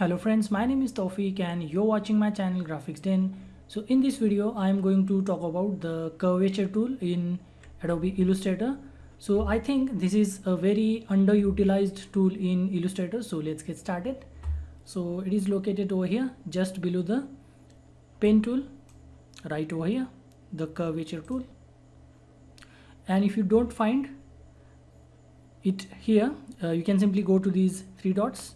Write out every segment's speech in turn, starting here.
Hello friends, my name is Taufik and you're watching my channel Graphics Den. So in this video I am going to talk about the curvature tool in Adobe Illustrator. So I think this is a very underutilized tool in Illustrator, so let's get started. So it is located over here just below the pen tool, right over here, the curvature tool. And if you don't find it here, you can simply go to these three dots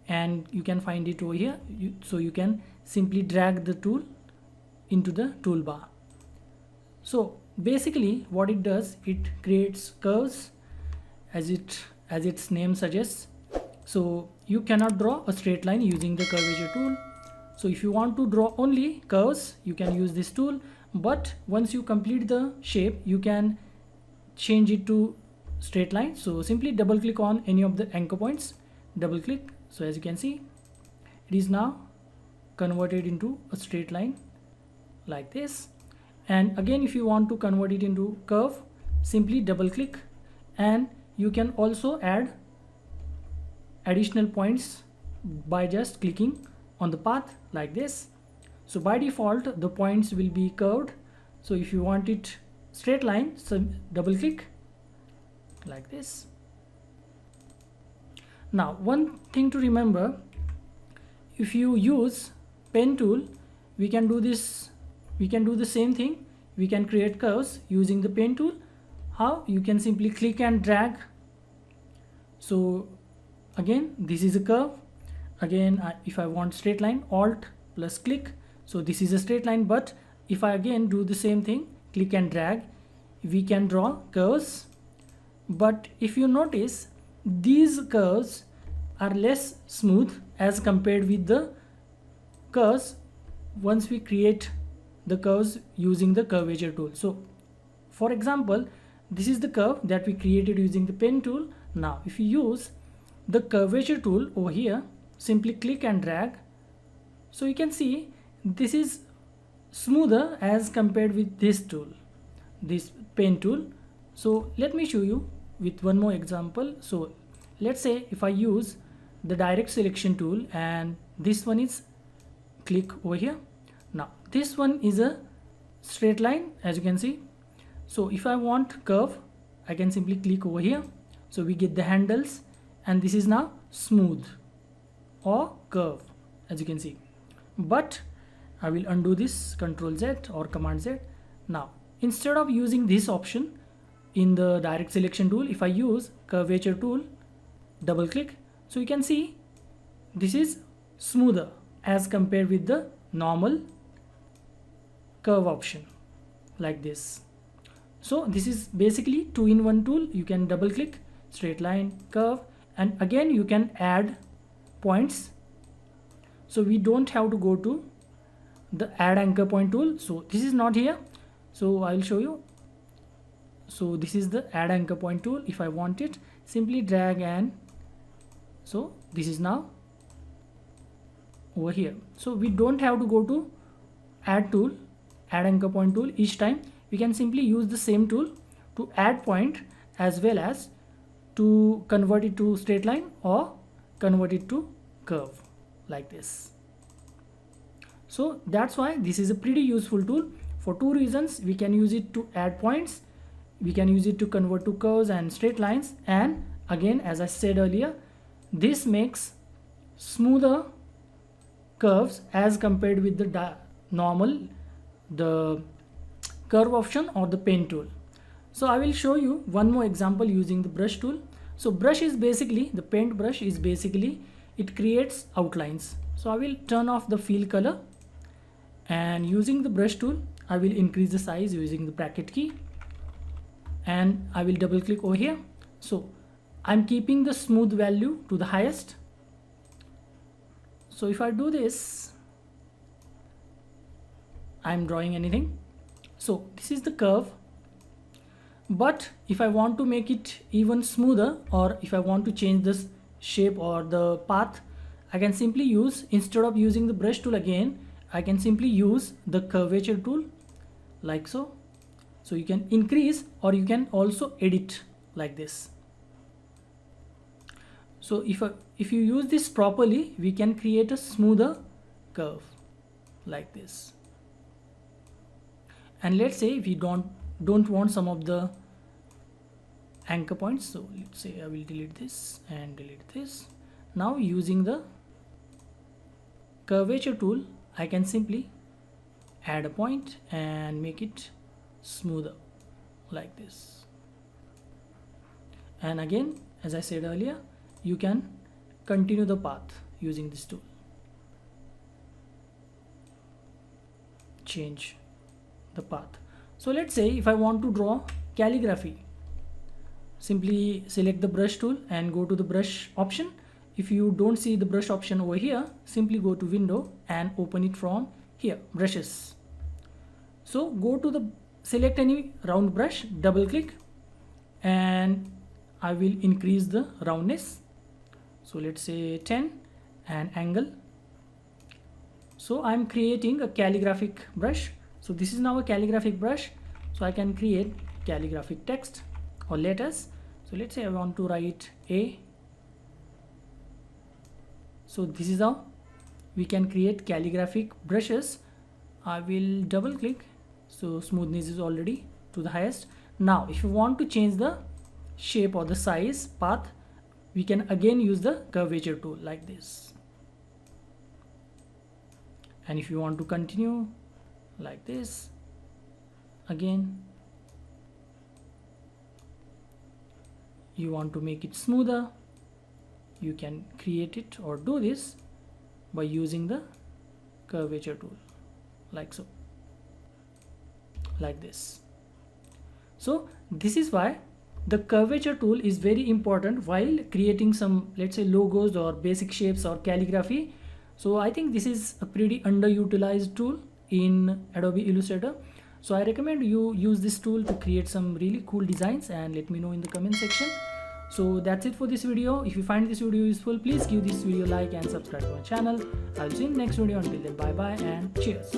and you can find it over here. So you can simply drag the tool into the toolbar. So basically what it does, it creates curves as its name suggests. So you cannot draw a straight line using the curvature tool. So if you want to draw only curves, you can use this tool, but once you complete the shape you can change it to straight line. So simply double click on any of the anchor points, double click. So as you can see, it is now converted into a straight line like this. And again, if you want to convert it into curve, simply double click, and you can also add additional points by just clicking on the path like this. So by default the points will be curved. So if you want it straight line, so double click like this. Now one thing to remember, if you use pen tool, we can do the same thing. We can create curves using the pen tool. How? You can simply click and drag. So again, this is a curve. Again, if I want straight line, Alt plus click, so this is a straight line. But if I again do the same thing, click and drag, we can draw curves. But if you notice, these curves are less smooth as compared with the curves once we create the curves using the curvature tool. So for example, this is the curve that we created using the pen tool. Now if you use the curvature tool over here, simply click and drag, so you can see this is smoother as compared with this tool, this pen tool. So let me show you with one more example. So let's say if I use the direct selection tool, and this one is click over here. Now this one is a straight line, as you can see. So if I want curve, I can simply click over here. So we get the handles, and this is now smooth or curve, as you can see. But I will undo this, Ctrl Z or Command Z. Now instead of using this option in the direct selection tool, if I use curvature tool, double click, so you can see this is smoother as compared with the normal curve option like this. So this is basically 2-in-1 tool. You can double click, straight line, curve, and again you can add points. So we don't have to go to the add anchor point tool. So this is not here, so I will show you. So this is the add anchor point tool. If I want it, simply drag, and so this is now over here. So we don't have to go to add tool, add anchor point tool each time. We can simply use the same tool to add point as well as to convert it to straight line or convert it to curve like this. So that's why this is a pretty useful tool for two reasons. We can use it to add points, we can use it to convert to curves and straight lines, and again, as I said earlier, this makes smoother curves as compared with the the curve option or the pen tool. So I will show you one more example using the brush tool. So brush is basically, the paint brush is basically, it creates outlines. So I will turn off the fill color, and using the brush tool I will increase the size using the bracket key, and I will double click over here. So I'm keeping the smooth value to the highest. So if I do this, I'm drawing anything. So this is the curve, but if I want to make it even smoother, or if I want to change this shape or the path, I can simply use, instead of using the brush tool again, I can simply use the curvature tool like so. So you can increase, or you can also edit like this. So if you use this properly, we can create a smoother curve like this. And let's say if we don't want some of the anchor points, so let's say I will delete this and delete this. Now using the curvature tool, I can simply add a point and make it smoother like this. And again, as I said earlier, you can continue the path using this tool. Change the path. So let's say if I want to draw calligraphy, simply select the brush tool and go to the brush option. If you don't see the brush option over here, simply go to window and open it from here, brushes. So go to the select any round brush, double click, and I will increase the roundness. So let's say 10 and angle. So I'm creating a calligraphic brush. So this is now a calligraphic brush. So I can create calligraphic text or letters. So let's say I want to write A. So this is how we can create calligraphic brushes. I will double click. So smoothness is already to the highest. Now if you want to change the shape or the size path, we can again use the curvature tool like this. And if you want to continue like this, again you want to make it smoother, you can create it or do this by using the curvature tool like so, like this. So this is why the curvature tool is very important while creating some, let's say, logos or basic shapes or calligraphy. So I think this is a pretty underutilized tool in Adobe Illustrator. So I recommend you use this tool to create some really cool designs, and let me know in the comment section. So that's it for this video. If you find this video useful, please give this video a like and subscribe to my channel. I'll see you in the next video. Until then, bye bye and cheers.